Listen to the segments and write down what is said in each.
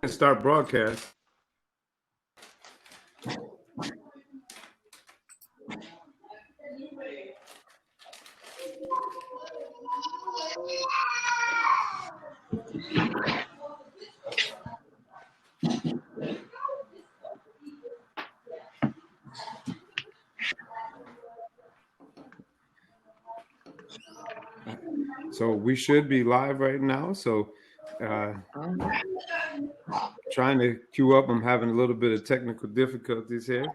Start broadcast. So we should be live right now. So trying to queue up. I'm having a little bit of technical difficulties here.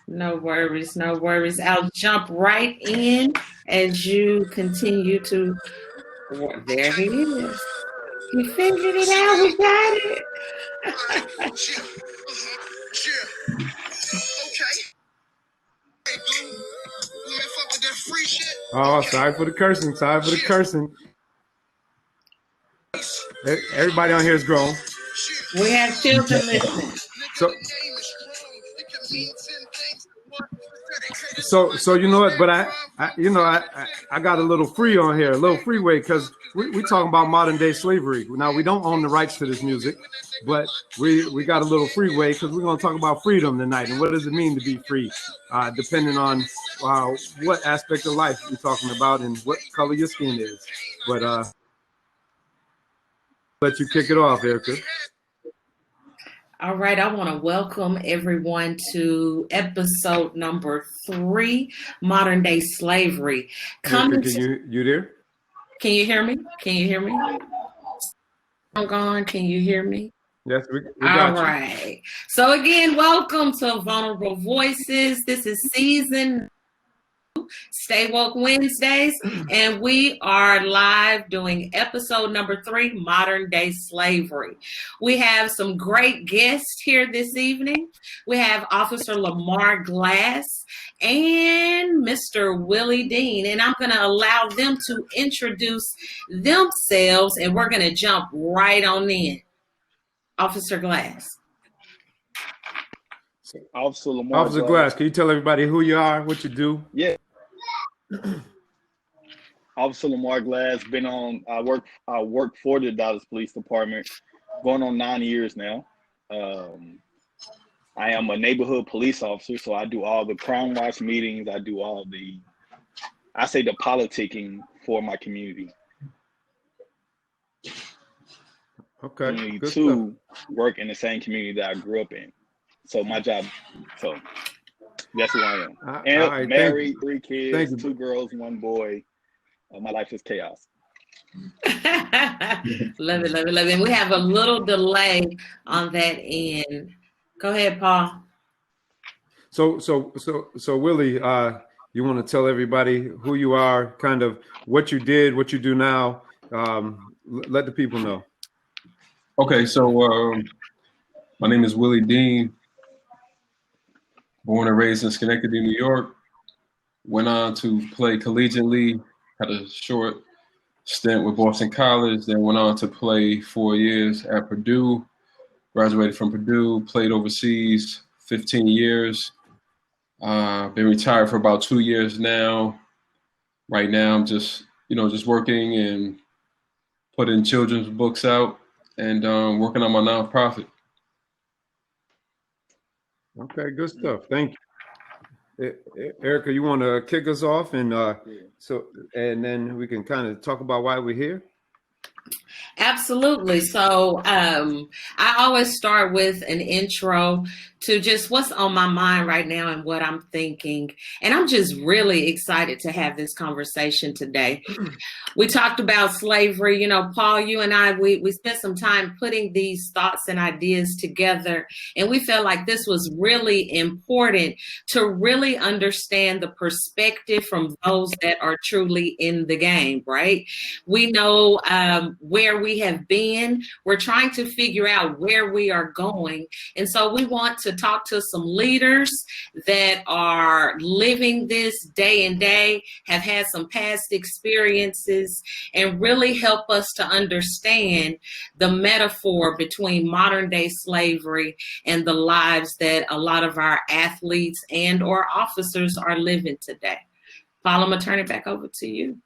No worries, no worries. I'll jump right in as you continue to. There he is. He figured it out. We got it. Oh, sorry for the cursing. Sorry for the cursing. Everybody on here is grown. We have children listening. So you know what? But I got a little free on here, a little freeway, because we talking about modern day slavery. Now we don't own the rights to this music, but we got a little freeway because we're gonna talk about freedom tonight and what does it mean to be free, depending on what aspect of life you're talking about and what color your skin is. But let you kick it off, Erica. All right, I want to welcome everyone to episode number 3, Modern Day Slavery. You there? Can you hear me? Can you hear me? I'm gone. Can you hear me? Yes, we got you. All right. So again, welcome to Vulnerable Voices. This is season Stay Woke Wednesdays, and we are live doing episode number 3, Modern Day Slavery. We have some great guests here this evening. We have Officer Lamar Glass and Mr. Willie Dean, and I'm going to allow them to introduce themselves, and we're going to jump right on in. Officer Glass. Officer Lamar. Officer Glass, can you tell everybody who you are, what you do? Yeah. Officer Lamar Glass, I work for the Dallas Police Department, going on 9 years now. I am a neighborhood police officer, so I do all the crime watch meetings. I do all the politicking for my community. Okay. Good stuff. Work in the same community that I grew up in. So my job, that's who I am. And right, married, 3 kids, 2 girls, 1 boy. My life is chaos. Love it. And we have a little delay on that end. Go ahead, Paul. So Willie, you want to tell everybody who you are, kind of what you did, what you do now. Let the people know. Okay, so my name is Willie Dean. Born and raised in Schenectady, New York. Went on to play collegiately, had a short stint with Boston College, then went on to play 4 years at Purdue, graduated from Purdue, played overseas 15 years. Been retired for about 2 years now. Right now I'm just working and putting children's books out and working on my nonprofit. Okay, good stuff. Thank you. Erica, you want to kick us off and then we can kind of talk about why we're here? Absolutely. So I always start with an intro to just what's on my mind right now and what I'm thinking. And I'm just really excited to have this conversation today. We talked about slavery. You know, Paul, you and I, we spent some time putting these thoughts and ideas together. And we felt like this was really important to really understand the perspective from those that are truly in the game, right? We know where we have been. We're trying to figure out where we are going. And so we want to talk to some leaders that are living this day and day, have had some past experiences, and really help us to understand the metaphor between modern day slavery and the lives that a lot of our athletes and or officers are living today. Paul, I'm going to turn it back over to you.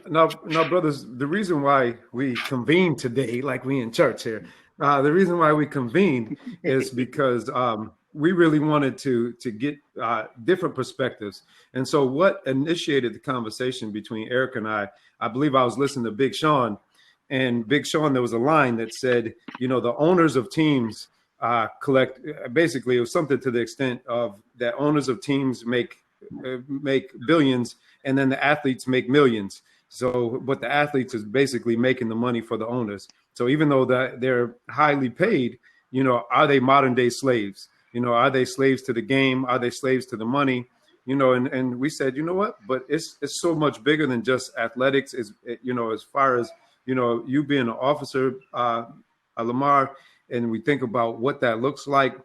Now, brothers, the reason why we convene today, like we in church here, the reason why we convened is because we really wanted to get different perspectives. And so, what initiated the conversation between Eric and I believe I was listening to Big Sean, and Big Sean, there was a line that said, the owners of teams collect. Basically, it was something to the extent of that owners of teams make billions, and then the athletes make millions. So, but the athletes is basically making the money for the owners. So even though they're highly paid, are they modern day slaves? Are they slaves to the game? Are they slaves to the money? And we said, what? But it's so much bigger than just athletics. Is as far as you being an officer, Lamar, and we think about what that looks like.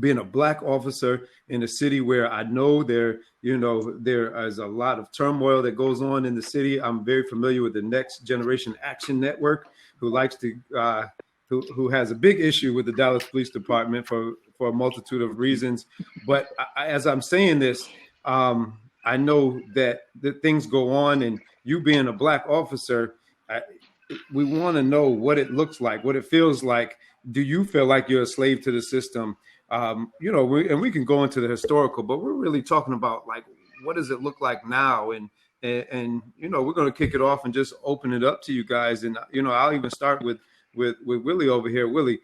Being a Black officer in a city where I know there is a lot of turmoil that goes on in the city. I'm very familiar with the Next Generation Action Network, who likes to who has a big issue with the Dallas Police Department for a multitude of reasons. But as I'm saying this, I know that things go on, and you being a Black officer, we want to know what it looks like, what it feels like. Do you feel like you're a slave to the system? And we can go into the historical, but we're really talking about like, what does it look like now? And we're going to kick it off and just open it up to you guys. And, I'll even start with Willie over here. Willie.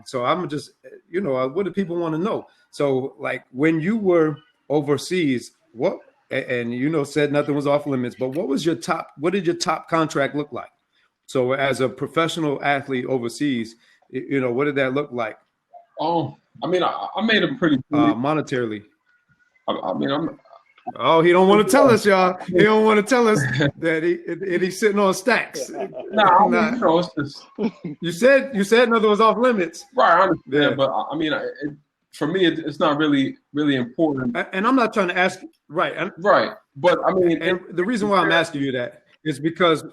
So I'm just, what do people want to know? So like when you were overseas, said nothing was off limits, but what did your top contract look like? So as a professional athlete overseas, what did that look like? Oh, I mean, I made a pretty monetarily. I'm. He don't want to tell us, y'all. He don't want to tell us that he's sitting on stacks. No, it's just. You said nothing was off limits. Right, I understand, yeah. But I mean, for me, it's not really important. And I'm not trying to ask. Right. Right, but I mean, and the reason why I'm asking you that is because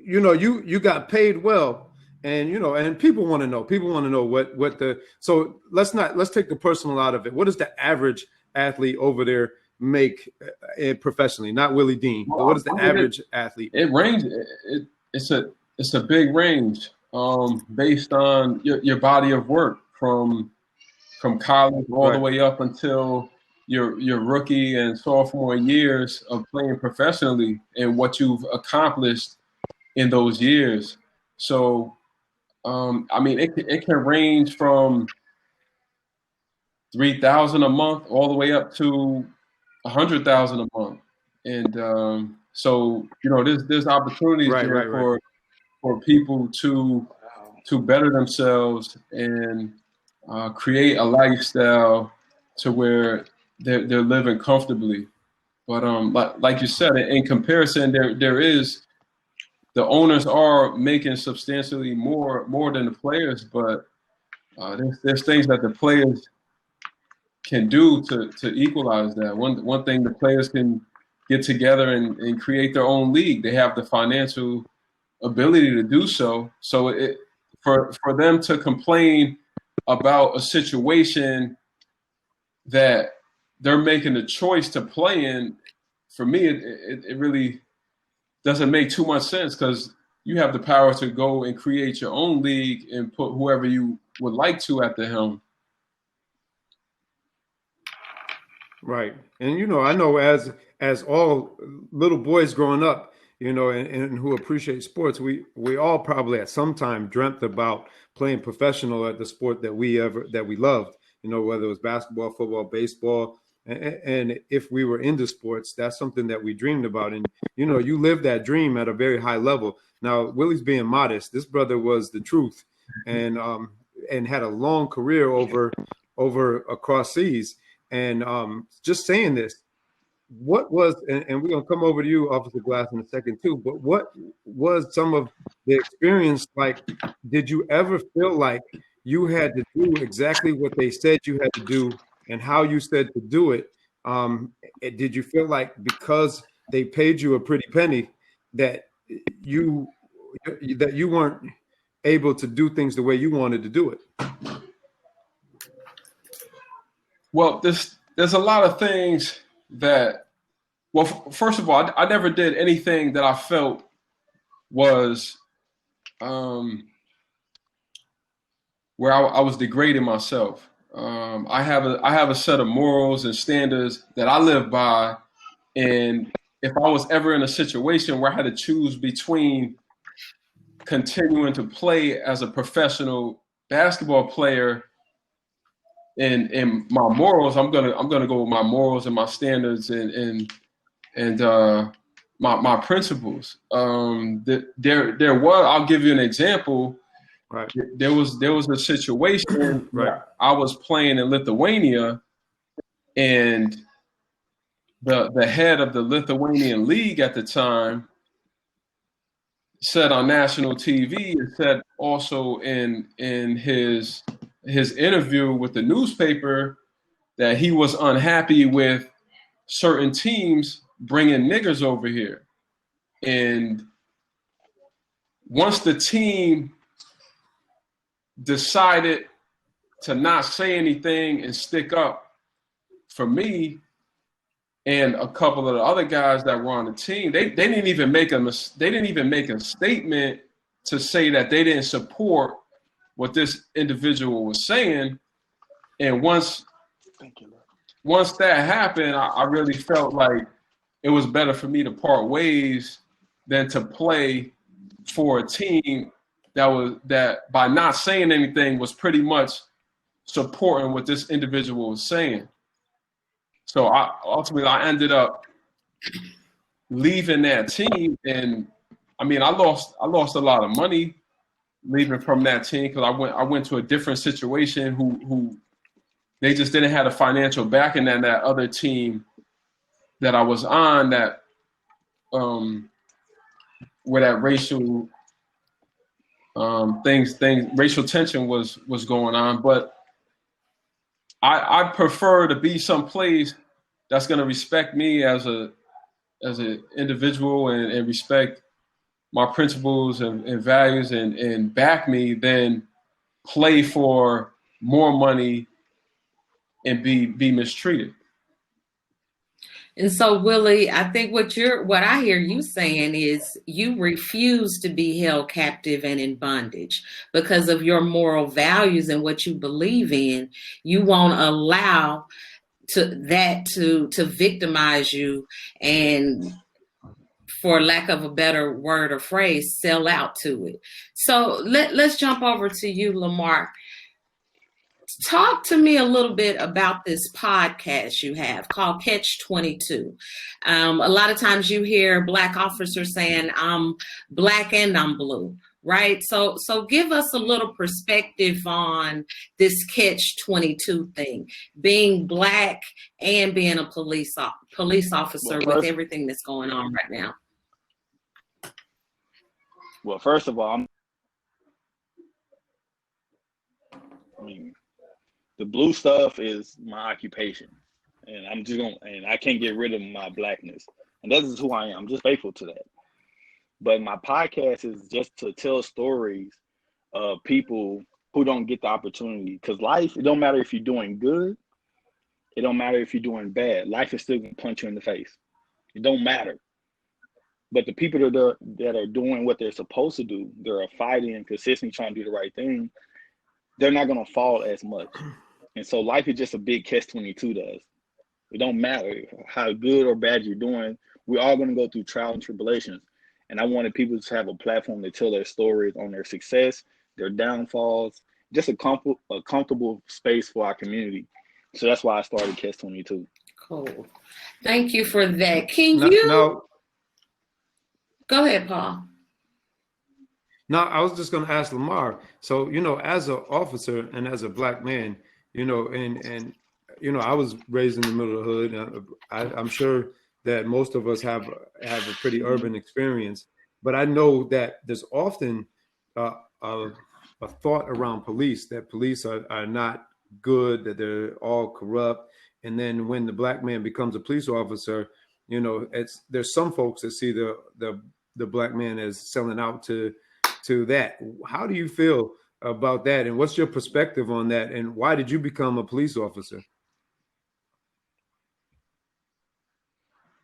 you got paid well. And and people want to know. People want to know what the. So let's take the personal out of it. What does the average athlete over there make professionally? Not Willie Dean. But what is the average athlete? It ranges. It's a big range based on your body of work from college all the way up until your rookie and sophomore years of playing professionally and what you've accomplished in those years. So. I mean, it can range from $3,000 a month all the way up to $100,000 a month, and so there's opportunities for people to better themselves and create a lifestyle to where they're living comfortably. But like you said, in comparison, there is. The owners are making substantially more than the players, but there's things that the players can do to equalize that. One thing, the players can get together and create their own league. They have the financial ability to do so. So for them to complain about a situation that they're making a choice to play in, for me, it really doesn't make too much sense, because you have the power to go and create your own league and put whoever you would like to at the helm. Right. And, I know as all little boys growing up, and who appreciate sports, we all probably at some time dreamt about playing professional at the sport that we loved, whether it was basketball, football, baseball. And if we were into sports, that's something that we dreamed about. And, you lived that dream at a very high level. Now, Willie's being modest. This brother was the truth and had a long career over across seas. And just saying this, what was, and we're going to come over to you, Officer Glass, in a second too, but what was some of the experience like? Did you ever feel like you had to do exactly what they said you had to do and how you said to do it? Did you feel like because they paid you a pretty penny that you weren't able to do things the way you wanted to do it? Well, there's a lot of things that Well, first of all, I never did anything that I felt was where I was degrading myself. I have a set of morals and standards that I live by, and if I was ever in a situation where I had to choose between continuing to play as a professional basketball player and my morals, I'm gonna go with my morals and my standards and my principles. There was, I'll give you an example. Right. There was a situation Right. where I was playing in Lithuania, and the head of the Lithuanian league at the time said on national TV, and said also in his interview with the newspaper, that he was unhappy with certain teams bringing niggers over here. And once the team decided to not say anything and stick up for me and a couple of the other guys that were on the team, they didn't even make a statement to say that they didn't support what this individual was saying. And once that happened, I really felt like it was better for me to part ways than to play for a team that by not saying anything was pretty much supporting what this individual was saying. So ultimately I ended up leaving that team, and I mean I lost a lot of money leaving from that team, because I went to a different situation who they just didn't have the financial backing that other team that I was on, that where that racial racial tension was going on. But I prefer to be someplace that's going to respect me as an individual and respect my principles and values and back me, than play for more money and be mistreated. And so, Willie, I think what I hear you saying is you refuse to be held captive and in bondage because of your moral values and what you believe in. You won't allow to victimize you and, for lack of a better word or phrase, sell out to it. So let's jump over to you, Lamar. Talk to me a little bit about this podcast you have called Catch 22. A lot of times you hear Black officers saying, I'm Black and I'm blue, right? So give us a little perspective on this Catch 22 thing, being Black and being a police officer with everything that's going on right now. Well, first of all, the blue stuff is my occupation, and and I can't get rid of my Blackness, and that is who I am. I'm just faithful to that. But my podcast is just to tell stories of people who don't get the opportunity, because life, it don't matter if you're doing good, it don't matter if you're doing bad. Life is still gonna punch you in the face. It don't matter. But the people that are doing what they're supposed to do, they're fighting and consistently trying to do the right thing, they're not gonna fall as much. And so life is just a big catch-22 to us. It don't matter how good or bad you're doing. We're all going to go through trials and tribulations. And I wanted people to have a platform to tell their stories on their success, their downfalls, just a comfortable space for our community. So that's why I started Catch 22. Cool. Thank you for that. Go ahead, Paul. No, I was just going to ask Lamar. So, as an officer and as a Black man, and I was raised in the middle of the hood. I'm sure that most of us have a pretty urban experience, but I know that there's often a thought around police, that police are not good, that they're all corrupt. And then when the Black man becomes a police officer, there's some folks that see the Black man as selling out to that. How do you feel about that, and what's your perspective on that, and why did you become a police officer?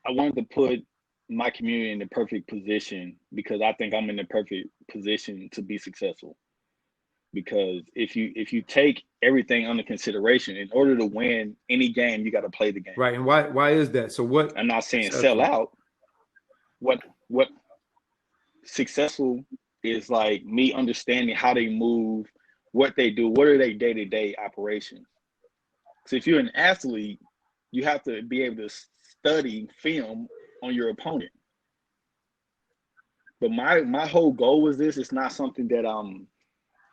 I wanted to put my community in the perfect position because I think I'm in the perfect position to be successful. Because if you take everything under consideration, in order to win any game, you got to play the game. Right. And why is that? So what? I'm not saying sell out. What successful is like me understanding how they move, what they do, what are their day-to-day operations. So if you're an athlete, you have to be able to study film on your opponent. But my whole goal was this. It's not something that I'm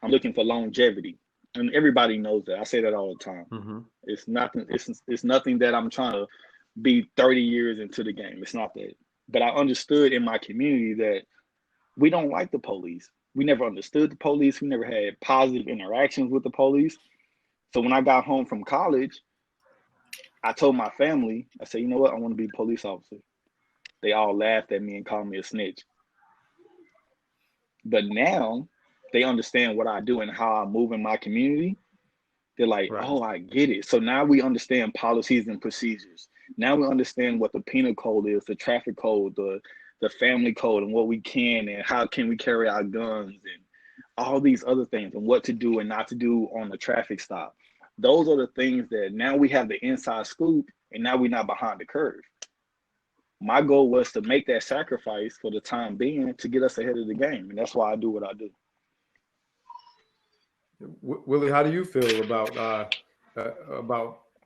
looking for longevity, and everybody knows that. I say that all the time. Mm-hmm. It's nothing. It's nothing that I'm trying to be 30 years into the game. It's not that. But I understood in my community that we don't like the police. We never understood the police. We never had positive interactions with the police. So when I got home from college, I told my family, I said, you know what? I want to be a police officer. They all laughed at me and called me a snitch. But now they understand what I do and how I move in my community. They're like, right. Oh, I get it. So now we understand policies and procedures. Now we understand what the penal code is, the traffic code, the family code, and what we can and how can we carry our guns and all these other things and what to do and not to do on the traffic stop. Those are the things that now we have the inside scoop, and now we're not behind the curve. My goal was to make that sacrifice for the time being to get us ahead of the game, and that's why I do what I do. Willie, how do you feel about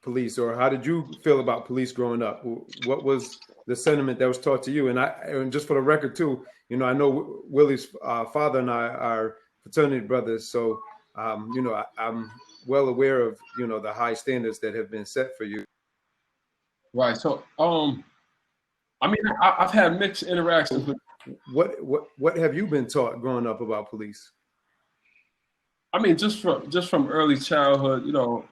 police, or how did you feel about police growing up? What was the sentiment that was taught to you? And just for the record too, you know, I know Willie's father and I are fraternity brothers, so you know, I'm well aware of, you know, the high standards that have been set for you. Right. So, I mean, I've had mixed interactions with. What have you been taught growing up about police? I mean, just from early childhood, you know,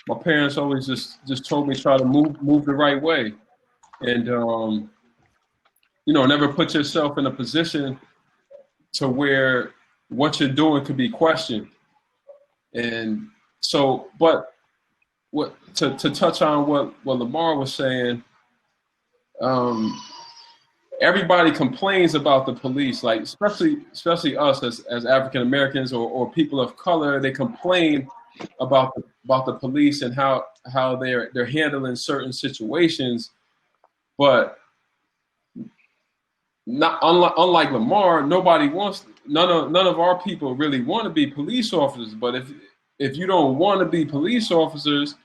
my parents always just told me try to move the right way, and you know, never put yourself in a position to where what you're doing could be questioned. And so, but what to touch on what Lamar was saying, everybody complains about the police, like especially us as African Americans or people of color. They complain about the police and how they're handling certain situations, but not unlike Lamar, none of our people really want to be police officers. But if you don't want to be police officers,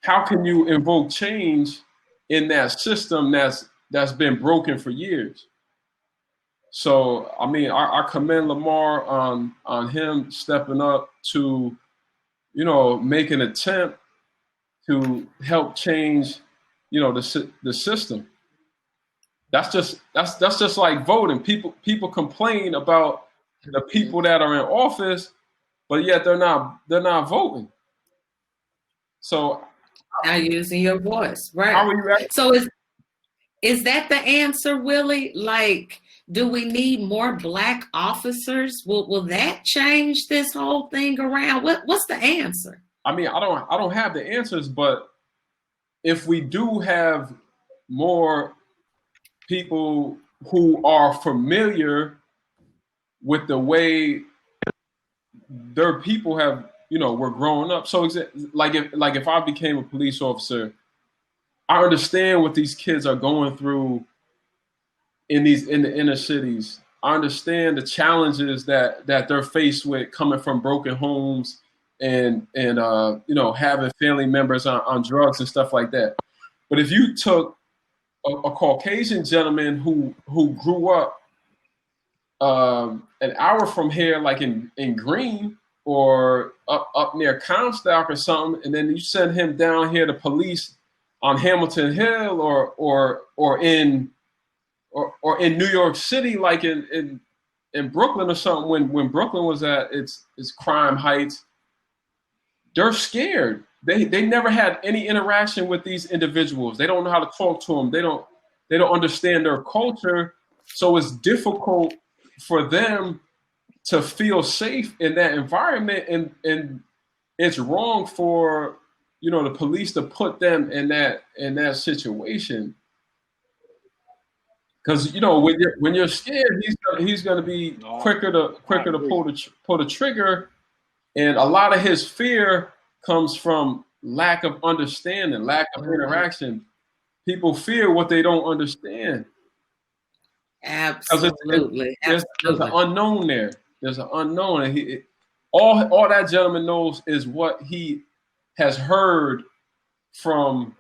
how can you invoke change in that system that's been broken for years? So, I mean, I commend Lamar on him stepping up to, you know, make an attempt to help change, you know, the system. That's just like voting. People complain about the people that are in office, but yet they're not voting. So not using your voice, right? How are you so is that the answer, Willie? Like, do we need more Black officers? Will that change this whole thing around? What's the answer? I mean, I don't have the answers, but if we do have more people who are familiar with the way their people have, you know, were growing up. So like if I became a police officer, I understand what these kids are going through in the inner cities. I understand the challenges that they're faced with coming from broken homes and you know, having family members on drugs and stuff like that. But if you took a Caucasian gentleman who grew up an hour from here, like in Green or up near Comstock or something, and then you send him down here to police on Hamilton Hill or in New York City, like in Brooklyn or something, when Brooklyn was at its crime heights, they're scared. They never had any interaction with these individuals. They don't know how to talk to them. They don't understand their culture. So it's difficult for them to feel safe in that environment, and it's wrong for, you know, the police to put them in that situation. Because when you're scared, he's gonna be quicker to pull the trigger, and a lot of his fear comes from lack of understanding, lack of interaction. People fear what they don't understand. Absolutely. There's an unknown there. There's an unknown, and all that gentleman knows is what he has heard from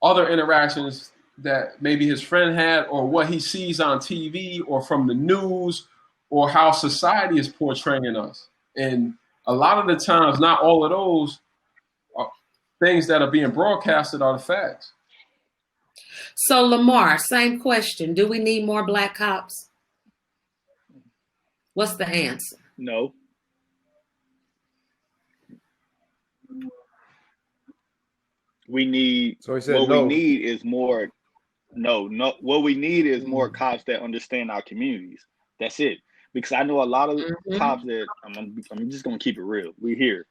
other interactions that maybe his friend had, or what he sees on TV, or from the news, or how society is portraying us. And a lot of the times, not all of those are things that are being broadcasted are the facts. So Lamar, same question. Do we need more Black cops? What's the answer? No. We need, So he said what no. we need is more. No, what we need is more cops that understand our communities. That's it. Because I know a lot of cops that, I'm just gonna keep it real. We here.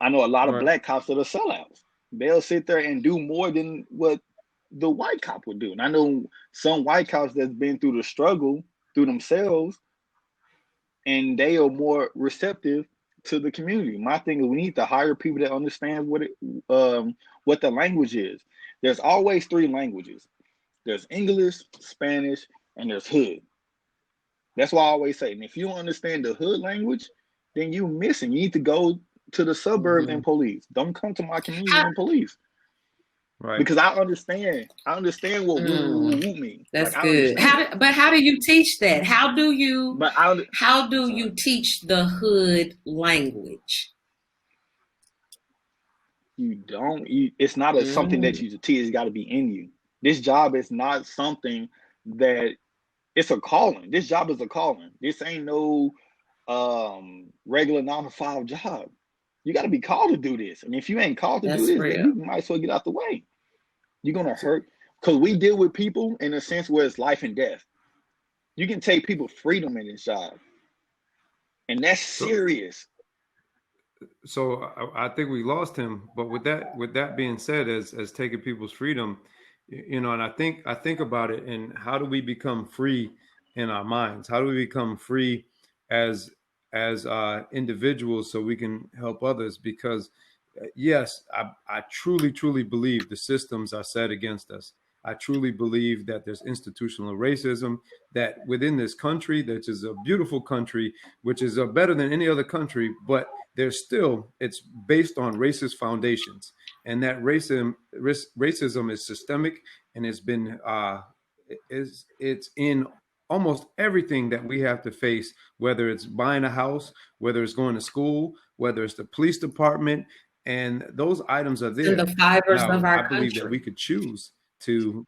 I know a lot of Black cops that are sellouts. They'll sit there and do more than what the white cop would do. And I know some white cops that's been through the struggle through themselves, and they are more receptive to the community. My thing is, we need to hire people that understand what the language is. There's always 3 languages. There's English, Spanish, and there's hood. That's why I always say, and if you don't understand the hood language, then you're missing. You need to go to the suburbs and police. Don't come to my community and police. Right. Because I understand what woo means. That's good. How do you teach that? How do you teach the hood language? You don't. It's not something that you teach. It's got to be in you. This job is not something that, it's a calling. This job is a calling. This ain't no regular 9-to-5 job. You got to be called to do this. And if you ain't called to do this, then you might as well get out the way. You're going to hurt. Because we deal with people in a sense where it's life and death. You can take people freedom in this job. And that's serious. So I think we lost him. But with that being said, as taking people's freedom, and I think about it, and how do we become free in our minds? How do we become free as individuals so we can help others? Because yes, I truly believe the systems are set against us. I truly believe that there's institutional racism, that within this country, that is a beautiful country, which is better than any other country, but it's based on racist foundations. And that racism is systemic, and it's been it's in almost everything that we have to face, whether it's buying a house, whether it's going to school, whether it's the police department, and those items are there. In the fibers of our I believe country. that we could choose to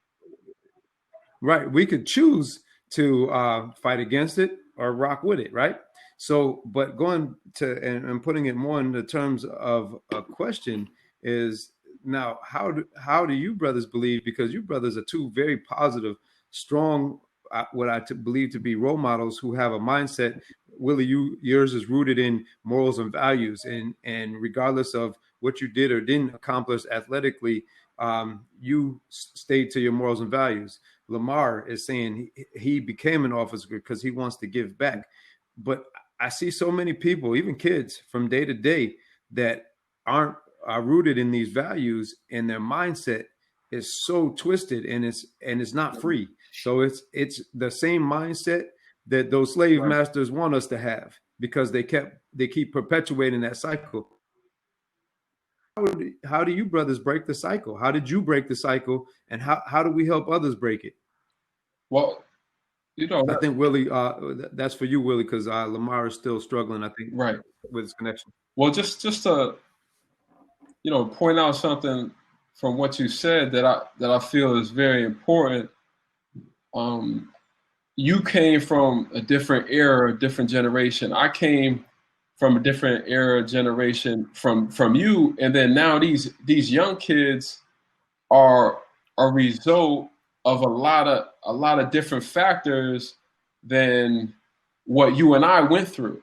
fight against it or rock with it, right? So, but going to and putting it more in the terms of a question is, now how do you brothers believe, because you brothers are 2 very positive, strong, what I believe to be role models who have a mindset. Willie, yours is rooted in morals and values, and regardless of what you did or didn't accomplish athletically, you stayed to your morals and values. Lamar is saying he became an officer because he wants to give back. But I see so many people, even kids, from day to day that are rooted in these values, and their mindset is so twisted, and it's not free. So it's the same mindset that those slave masters want us to have, because they keep perpetuating that cycle. How do you brothers break the cycle? How did you break the cycle, and how do we help others break it? Well, I think Willie, that's for you, Willie, because Lamar is still struggling, I think, with his connection. Well, just to point out something from what you said that I feel is very important. You came from a different era, a different generation. I came from a different era, generation from you, and then now these young kids are a result of a lot of different factors than what you and I went through.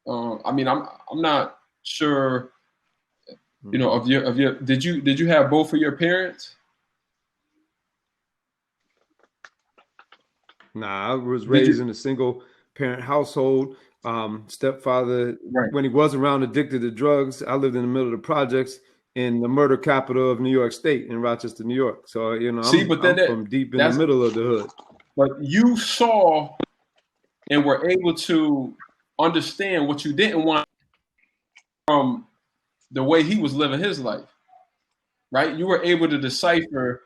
I'm not sure, of your did you have both of your parents? Nah, I was Did raised you? in a single parent household. Stepfather, Right. when he wasn't around, addicted to drugs. I lived in the middle of the projects in the murder capital of New York State in Rochester, New York. So, See, but then I'm from deep in the that's middle of the hood. but you saw and were able to understand what you didn't want from the way he was living his life, right? You were able to decipher,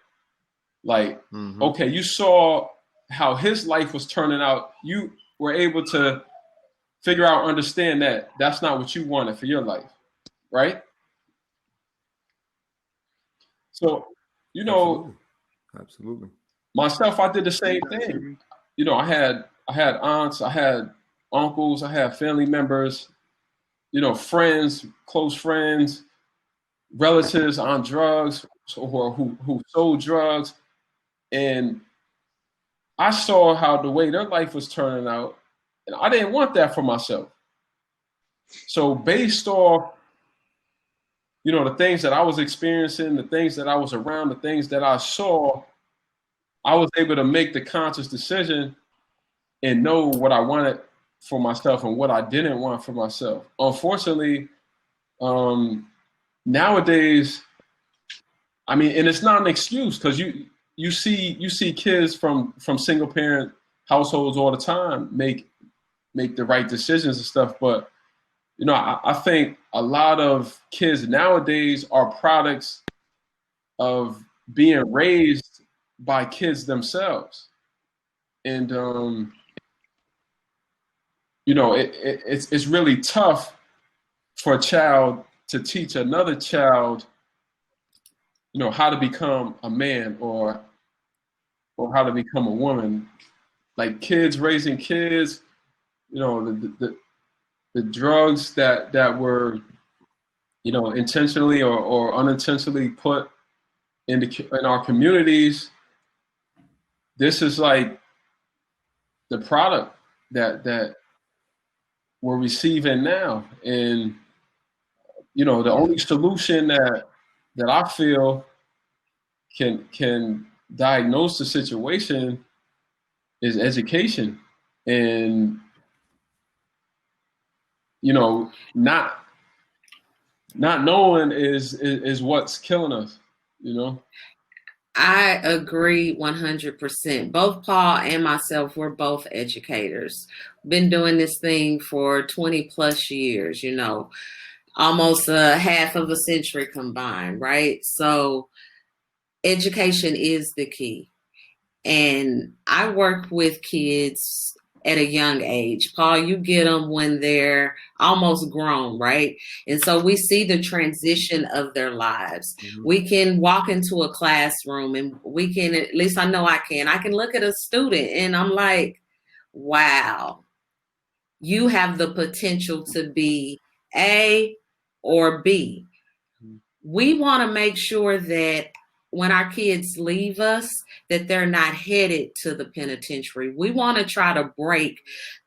like, Mm-hmm. okay, you saw how his life was turning out. You were able to figure out, understand that that's not what you wanted for your life, right? So, you know, Absolutely. Absolutely. myself, I did the same thing. You know, I had aunts, I had uncles, I had family members, you know, friends, close friends, relatives on drugs or who sold drugs. And I saw how the way their life was turning out, and I didn't want that for myself. So based off, you know, the things that I was experiencing, the things that I was around, the things that I saw, I was able to make the conscious decision and know what I wanted for myself and what I didn't want for myself. Unfortunately, nowadays, I mean, and it's not an excuse because you see kids from single parent households all the time make the right decisions and stuff. But you know, I think a lot of kids nowadays are products of being raised by kids themselves, and you know, it's really tough for a child to teach another child, you know, how to become a man or how to become a woman. Like kids raising kids, you know, the drugs that were, you know, intentionally or unintentionally put in our communities. This is like the product that we're receiving now, and you know, the only solution that I feel can diagnose the situation is education, and you know, not knowing is what's killing us, you know. I agree 100%. Both Paul and myself, we're both educators. Been doing this thing for 20 plus years, you know, almost a half of a century combined, right? So education is the key. And I work with kids at a young age. Paul, you get them when they're almost grown, right? And so we see the transition of their lives. Mm-hmm. We can walk into a classroom and we can, at least I know I can look at a student and I'm like, wow, you have the potential to be A or B. We want to make sure that when our kids leave us, that they're not headed to the penitentiary. We want to try to break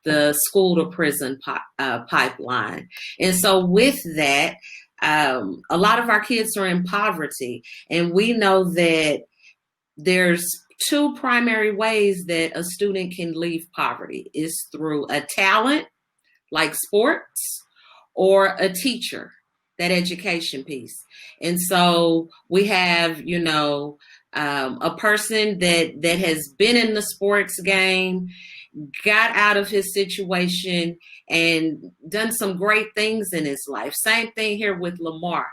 the school to prison pipeline. And so with that, a lot of our kids are in poverty, and we know that there's two primary ways that a student can leave poverty is through a talent like sports or a teacher, that education piece. And so we have, you know, a person that has been in the sports game, got out of his situation and done some great things in his life. Same thing here with Lamar.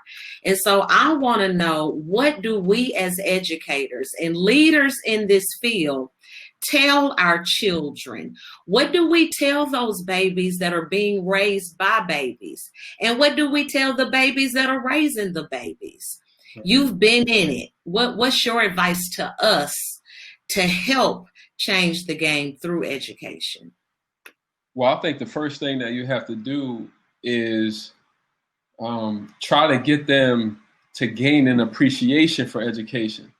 And so I want to know, what do we as educators and leaders in this field tell our children? What do we tell those babies that are being raised by babies? And what do we tell the babies that are raising the babies? You've been in it. What's your advice to us to help change the game through education? Well, I think the first thing that you have to do is try to get them to gain an appreciation for education.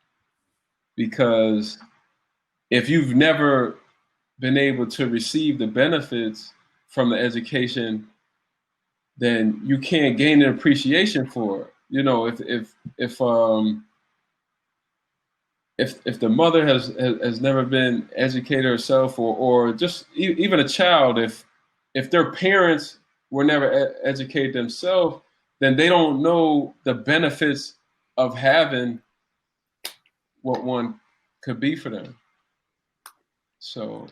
Because if you've never been able to receive the benefits from the education, then you can't gain an appreciation for it. You know, if if the mother has never been educated herself, or just even a child, if their parents were never educated themselves, then they don't know the benefits of having what one could be for them. So,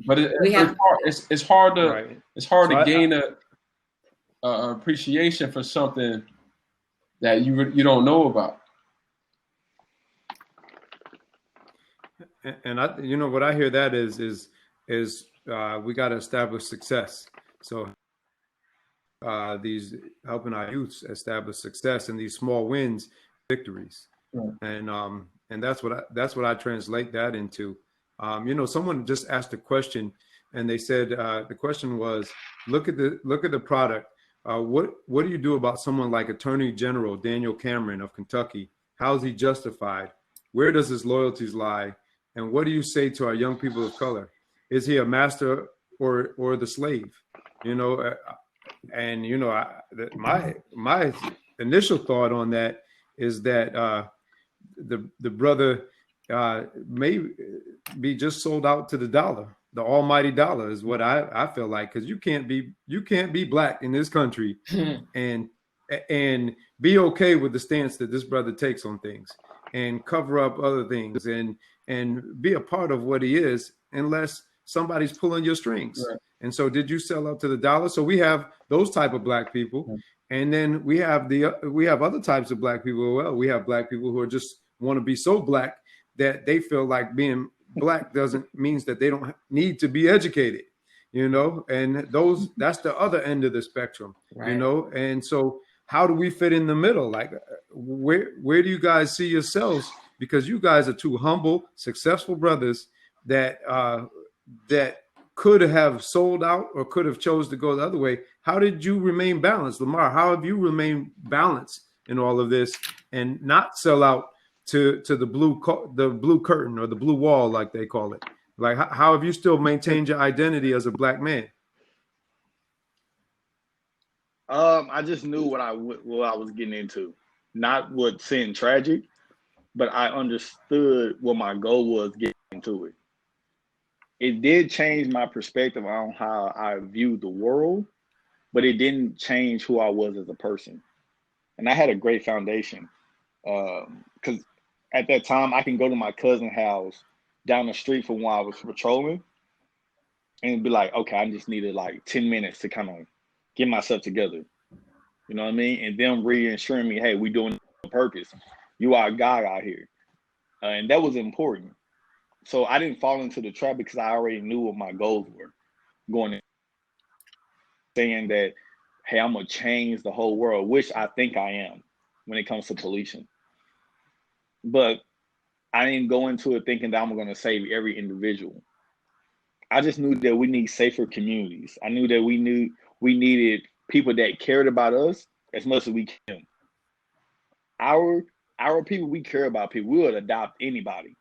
but it's hard to Right. it's hard to gain a appreciation for something that you don't know about. And I, you know, what I hear that is we got to establish success. So these helping our youths establish success in these small wins, victories, Right. And that's what I translate that into. You know, someone just asked a question, and they said the question was, look at the product. What do you do about someone like Attorney General Daniel Cameron of Kentucky? How is he justified? Where does his loyalties lie? And what do you say to our young people of color? Is he a master or the slave? You know, and you know, my initial thought on that is that the brother may be just sold out to the dollar. The almighty dollar is what I feel like, because you can't be black in this country and be okay with the stance that this brother takes on things and cover up other things and be a part of what he is unless somebody's pulling your strings. Right. And so did you sell out to the dollar? So we have those type of black people. Right. And then we have other types of black people. Well, we have black people who are just want to be so black that they feel like being black means that they don't need to be educated, you know, and that's the other end of the spectrum, Right. you know. And so how do we fit in the middle? Like, where do you guys see yourselves? Because you guys are two humble, successful brothers that could have sold out or could have chose to go the other way. How did you remain balanced, Lamar? How have you remained balanced in all of this and not sell out to the blue curtain or the blue wall, like they call it? Like, how have you still maintained your identity as a black man? I just knew what I was getting into, not what seemed tragic, but I understood what my goal was getting into it. It did change my perspective on how I viewed the world, but it didn't change who I was as a person. And I had a great foundation, because at that time I can go to my cousin's house down the street from where I was patrolling and be like, okay, I just needed like 10 minutes to kind of get myself together. You know what I mean? And them reassuring me, hey, we doing it on purpose. You are a guy out here. And that was important. So I didn't fall into the trap because I already knew what my goals were going in, saying that, hey, I'm going to change the whole world, which I think I am when it comes to policing. But I didn't go into it thinking that I'm going to save every individual. I just knew that we need safer communities. I knew that we needed people that cared about us as much as we can. Our people, we care about people. We would adopt anybody.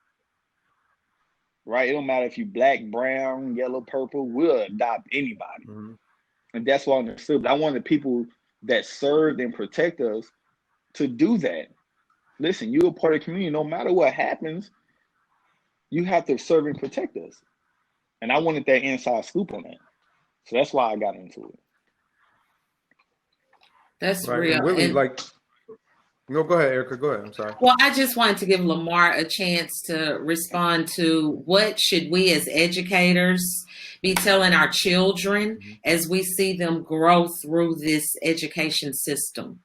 Right? It don't matter if you black, brown, yellow, purple, we'll adopt anybody. Mm-hmm. And that's what I understood. But I wanted people that served and protect us to do that. Listen, you're a part of the community. No matter what happens, you have to serve and protect us. And I wanted that inside scoop on that. So that's why I got into it. That's right. real. And Willie, no, go ahead, Erica. Go ahead. I'm sorry. Well, I just wanted to give Lamar a chance to respond to what should we as educators be telling our children as we see them grow through this education system?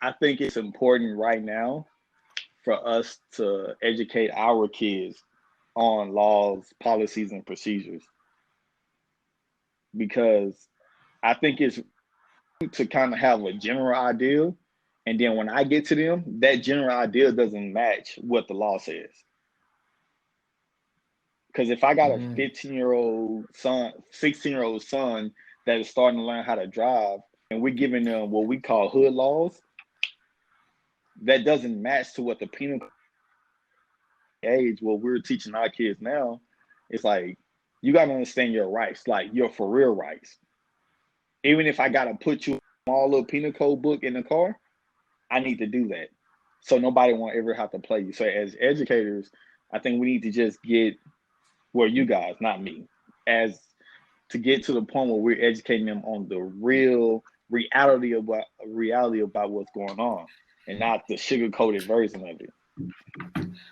I think it's important right now for us to educate our kids on laws, policies, and procedures. Because I think it's to kind of have a general idea, and then when I get to them, that general idea doesn't match what the law says. Because if I got a 15-year-old son, 16-year-old son that is starting to learn how to drive, and we're giving them what we call hood laws, that doesn't match to what the penal age, what we're teaching our kids now. It's like, you got to understand your rights, like your for real rights. Even if I got to put you all little penal code book in the car, I need to do that. so nobody won't ever have to play you. So as educators, I think we need to just get where you guys, not me, as to get to the point where we're educating them on the real reality about what's going on, and not the sugar-coated version of it.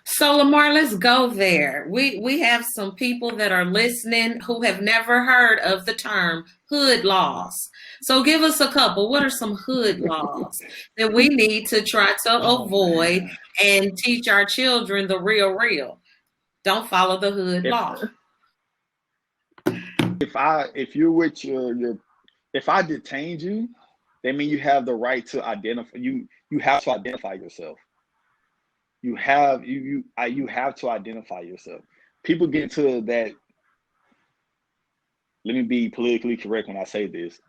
So Lamar, let's go there. We have some people that are listening who have never heard of the term hood laws. So give us a couple. What are some hood laws that we need to try to avoid and teach our children the real? Don't follow the hood law. If you're with if I detained you, that means you have the right to identify. You have to identify yourself. You have to identify yourself. People get into that. Let me be politically correct when I say this.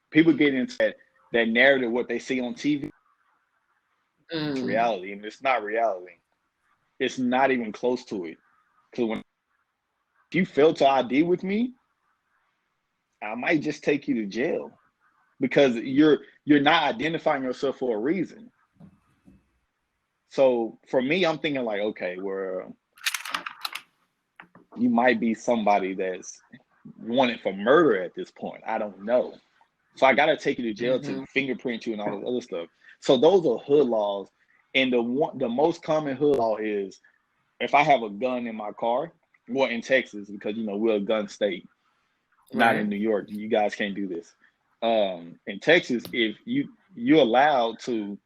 People get into that narrative, what they see on TV. It's reality, and it's not reality. It's not even close to it. Because if you fail to ID with me, I might just take you to jail, because you're not identifying yourself for a reason. So for me, I'm thinking like, okay, well, you might be somebody that's wanted for murder at this point. I don't know. So I got to take you to jail to fingerprint you and all this other stuff. So those are hood laws. And the most common hood law is if I have a gun in my car, well, in Texas, because, we're a gun state, not in New York. You guys can't do this. In Texas, if you're allowed to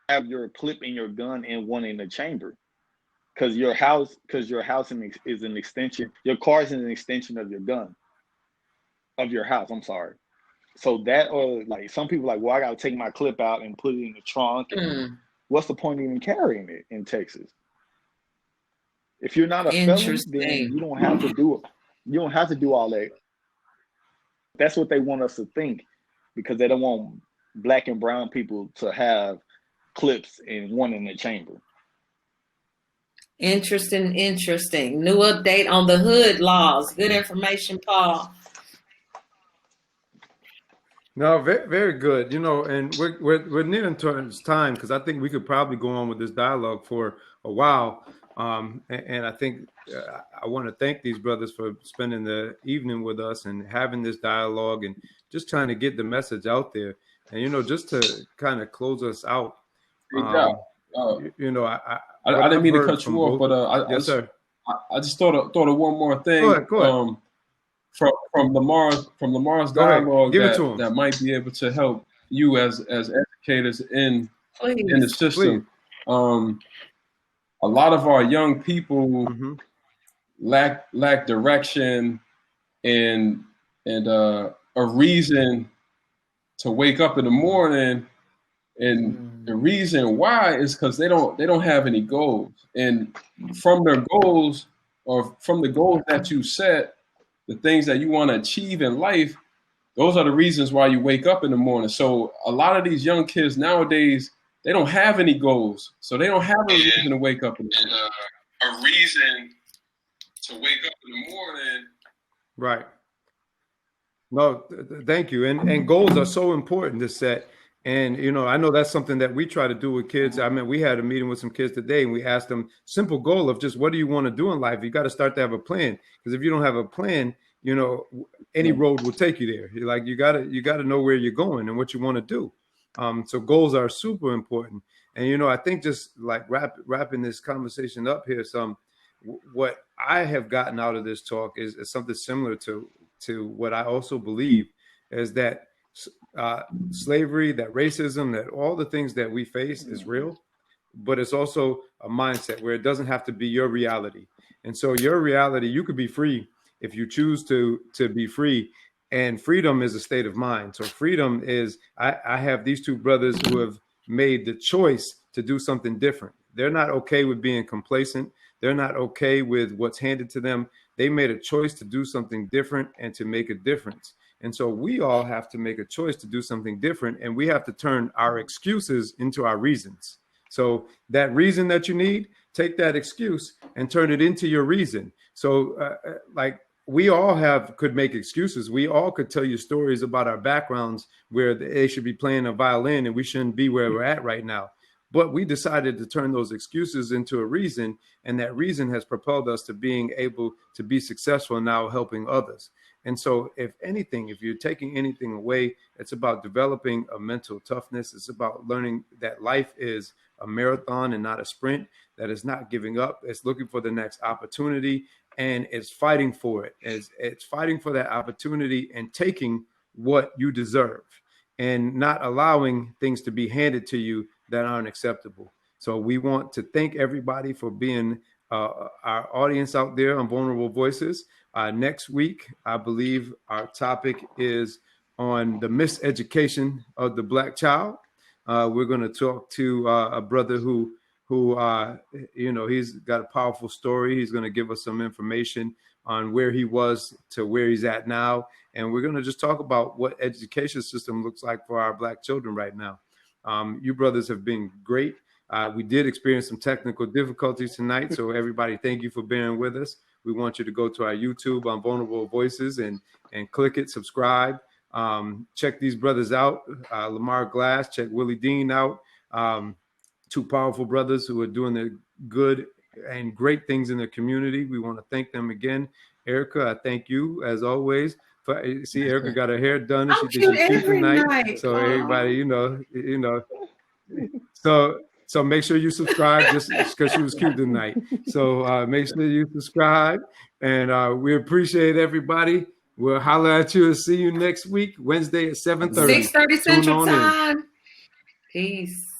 have your clip in your gun and one in the chamber, because your house is an extension. Your car is an extension of your gun, of your house. I'm sorry. So that, or like some people like, well, I got to take my clip out and put it in the trunk. And what's the point of even carrying it in Texas? If you're not a felon, then you don't have to do it. You don't have to do all that. That's what they want us to think, because they don't want black and brown people to have clips and one in the chamber. Interesting. New update on the hood laws. Good information, Paul. No, very, very good. And we're nearing towards time, because I think we could probably go on with this dialogue for a while. And I think I want to thank these brothers for spending the evening with us and having this dialogue and just trying to get the message out there. And, just to kind of close us out, I didn't mean to cut you off, but yes, sir. I just thought of one more thing. Go ahead. From Lamar's dialogue that might be able to help you as educators in the system. A lot of our young people lack direction and a reason to wake up in the morning, and the reason why is because they don't have any goals. And from their goals, or from the goals that you set, the things that you want to achieve in life, those are the reasons why you wake up in the morning. So a lot of these young kids nowadays, they don't have any goals. So they don't have a reason to wake up in the morning. A reason to wake up in the morning. Right. No, thank you. And goals are so important to set. And, I know that's something that we try to do with kids. I mean, we had a meeting with some kids today, and we asked them simple goal of just, what do you want to do in life? You got to start to have a plan, because if you don't have a plan, any road will take you there. You're like, you got to know where you're going and what you want to do. So goals are super important. And, I think just like wrapping this conversation up here, what I have gotten out of this talk is something similar to what I also believe is that slavery, that racism, that all the things that we face is real, but it's also a mindset where it doesn't have to be your reality. And so your reality, you could be free if you choose to be free. And freedom is a state of mind. So freedom is, I have these two brothers who have made the choice to do something different. They're not okay with being complacent. They're not okay with what's handed to them. They made a choice to do something different and to make a difference. And so we all have to make a choice to do something different, and we have to turn our excuses into our reasons. So that reason that you need, take that excuse and turn it into your reason. So we all could make excuses. We all could tell you stories about our backgrounds where they should be playing a violin and we shouldn't be where we're at right now. But we decided to turn those excuses into a reason, and that reason has propelled us to being able to be successful now helping others. And so, if anything, if you're taking anything away, it's about developing a mental toughness. It's about learning that life is a marathon and not a sprint, that is not giving up. It's looking for the next opportunity, and it's fighting for it. It's fighting for that opportunity and taking what you deserve and not allowing things to be handed to you that aren't acceptable. So we want to thank everybody for being our audience out there on Vulnerable Voices. Next week, I believe our topic is on the miseducation of the Black child. We're going to talk to a brother who he's got a powerful story. He's going to give us some information on where he was to where he's at now. And we're going to just talk about what education system looks like for our Black children right now. You brothers have been great. We did experience some technical difficulties tonight. So everybody, thank you for bearing with us. We want you to go to our YouTube on Vulnerable Voices and click it, subscribe. Check these brothers out. Lamar Glass, check Willie Dean out. Two powerful brothers who are doing the good and great things in the community. We want to thank them again. Erica, I thank you as always. See, Erica got her hair done. And she did cute tonight. So everybody, so make sure you subscribe just because she was cute tonight. So make sure you subscribe, and we appreciate everybody. We'll holler at you and see you next week, Wednesday at 7:30. 6:30 Central Time. Peace.